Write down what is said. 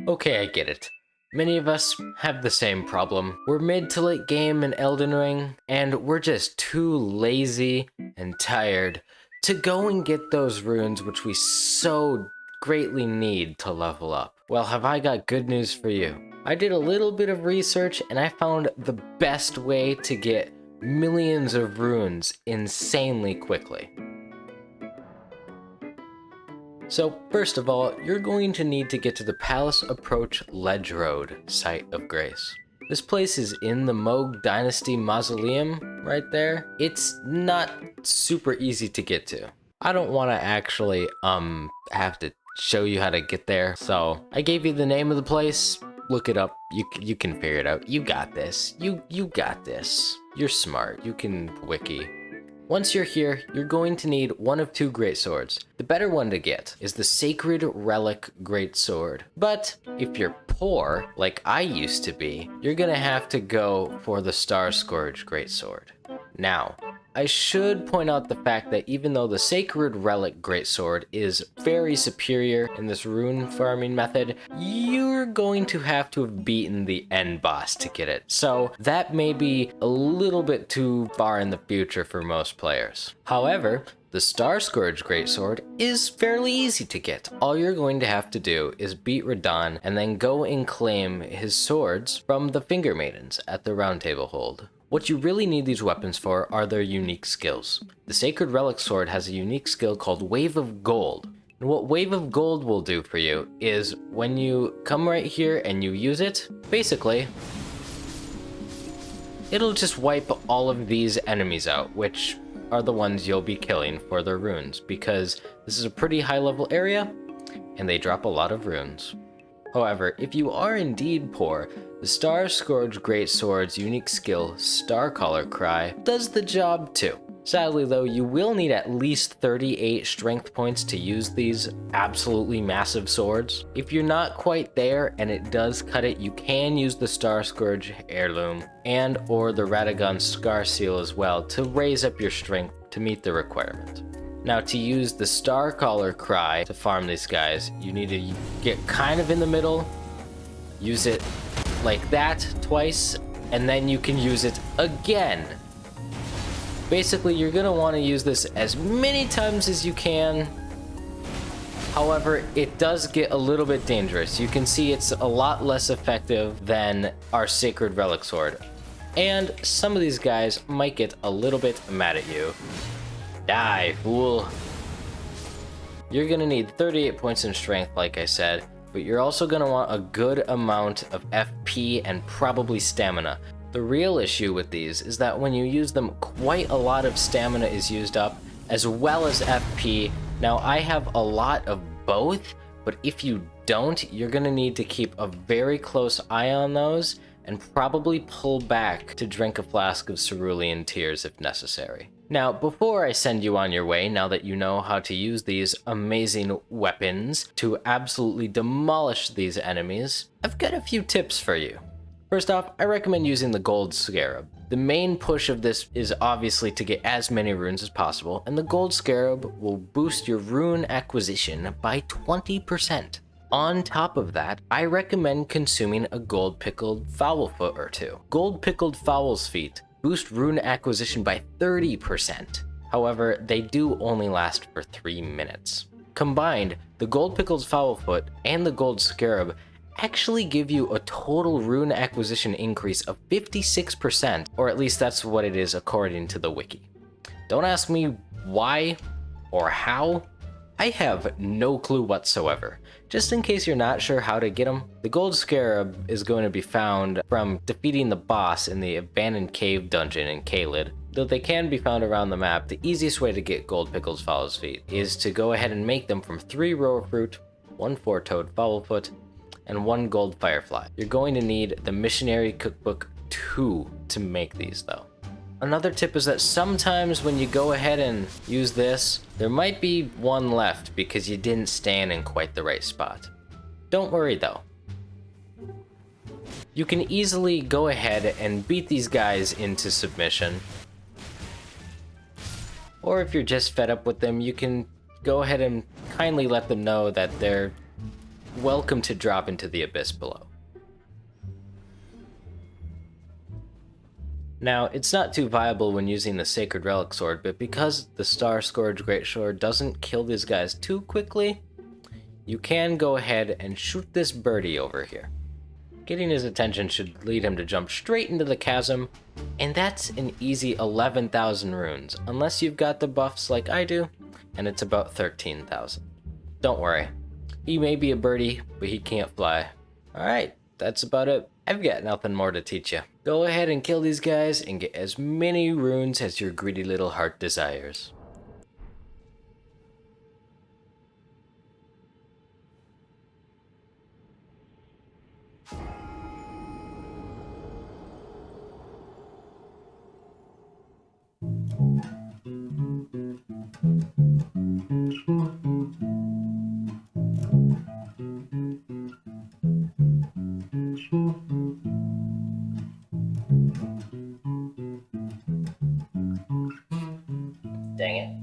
Okay, I get it. Many of us have the same problem. We're mid to late game in Elden Ring, and we're just too lazy and tired to go and get those runes which we so greatly need to level up. Well, have I got good news for you. I did a little bit of research and I found the best way to get millions of runes insanely quickly. So first of all, you're going to need to get to the Palace Approach Ledge Road Site of Grace. This place is in the Moog Dynasty Mausoleum right there. It's not super easy to get to. I don't want to actually have to show you how to get there, so I gave you the name of the place. Look it up. You can figure it out. You got this. You got this. You're smart. You can wiki. Once you're here, you're going to need one of two greatswords. The better one to get is the Sacred Relic Greatsword. But if you're poor, like I used to be, you're gonna have to go for the Star Scourge Greatsword. Now, I should point out the fact that even though the Sacred Relic Greatsword is very superior in this rune farming method, you're going to have beaten the end boss to get it. So that may be a little bit too far in the future for most players. However, the Star Scourge Greatsword is fairly easy to get. All you're going to have to do is beat Radahn and then go and claim his swords from the Finger Maidens at the Round Table Hold. What you really need these weapons for are their unique skills. The Sacred Relic Sword has a unique skill called Wave of Gold. And what Wave of Gold will do for you is when you come right here and you use it, basically, it'll just wipe all of these enemies out, which are the ones you'll be killing for their runes, because this is a pretty high level area and they drop a lot of runes. However, if you are indeed poor, the Star Scourge Greatsword's unique skill, Starcaller Cry, does the job too. Sadly though, you will need at least 38 strength points to use these absolutely massive swords. If you're not quite there and it does cut it, you can use the Star Scourge Heirloom and or the Radagon Scar Seal as well to raise up your strength to meet the requirement. Now, to use the Starcaller Cry to farm these guys, you need to get kind of in the middle, use it like that twice, and then you can use it again. Basically, you're gonna want to use this as many times as you can. However, it does get a little bit dangerous. You can see it's a lot less effective than our Sacred Relic Sword. And some of these guys might get a little bit mad at you. Die, fool. You're gonna need 38 points in strength, like I said, but you're also gonna want a good amount of FP and probably stamina. The real issue with these is that when you use them, quite a lot of stamina is used up, as well as FP. Now, I have a lot of both, but if you don't, you're gonna need to keep a very close eye on those and probably pull back to drink a flask of cerulean tears if necessary. Now, before I send you on your way, now that you know how to use these amazing weapons to absolutely demolish these enemies, I've got a few tips for you. First off, I recommend using the Gold Scarab. The main push of this is obviously to get as many runes as possible, and the Gold Scarab will boost your rune acquisition by 20%. On top of that, I recommend consuming a Gold Pickled Fowlfoot or two. Gold Pickled Fowl's Feet boost rune acquisition by 30%. However, they do only last for 3 minutes. Combined, the Gold Pickled Fowlfoot and the Gold Scarab actually give you a total rune acquisition increase of 56%, or at least that's what it is according to the wiki. Don't ask me why or how. I have no clue whatsoever. Just in case you're not sure how to get them, the Gold Scarab is going to be found from defeating the boss in the Abandoned Cave dungeon in Caelid. Though they can be found around the map, the easiest way to get Gold Pickled Fowl's Feet is to go ahead and make them from 3 Roar Fruit, 1 4-toed Fowlfoot, and 1 Gold Firefly. You're going to need the Missionary Cookbook 2 to make these though. Another tip is that sometimes when you go ahead and use this, there might be one left because you didn't stand in quite the right spot. Don't worry though. You can easily go ahead and beat these guys into submission. Or if you're just fed up with them, you can go ahead and kindly let them know that they're welcome to drop into the abyss below. Now, it's not too viable when using the Sacred Relic Sword, but because the Star Scourge Greatsword doesn't kill these guys too quickly, you can go ahead and shoot this birdie over here. Getting his attention should lead him to jump straight into the chasm, and that's an easy 11,000 runes, unless you've got the buffs like I do, and it's about 13,000. Don't worry, he may be a birdie, but he can't fly. Alright, that's about it. I've got nothing more to teach you. Go ahead and kill these guys and get as many runes as your greedy little heart desires. Dang it.